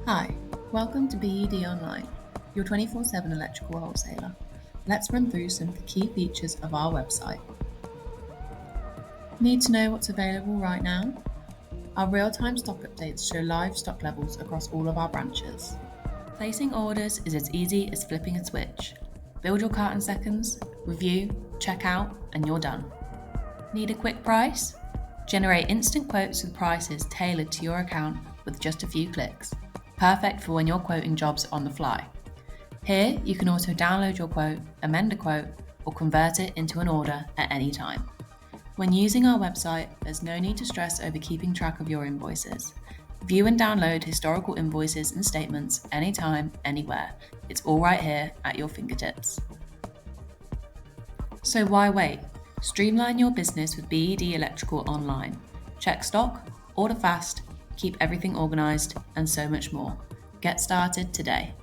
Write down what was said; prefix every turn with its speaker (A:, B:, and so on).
A: Hi, welcome to BED Online, your 24/7 electrical wholesaler. Let's run through some of the key features of our website. Need to know what's available right now? Our real-time stock updates show live stock levels across all of our branches. Placing orders is as easy as flipping a switch. Build your cart in seconds, review, check out, and you're done. Need a quick price? Generate instant quotes with prices tailored to your account with just a few clicks. Perfect for when you're quoting jobs on the fly. Here, you can also download your quote, amend a quote, or convert it into an order at any time. When using our website, there's no need to stress over keeping track of your invoices. View and download historical invoices and statements anytime, anywhere. It's all right here at your fingertips. So why wait? Streamline your business with BED Electrical Online. Check stock, order fast, keep everything organized, and so much more. Get started today.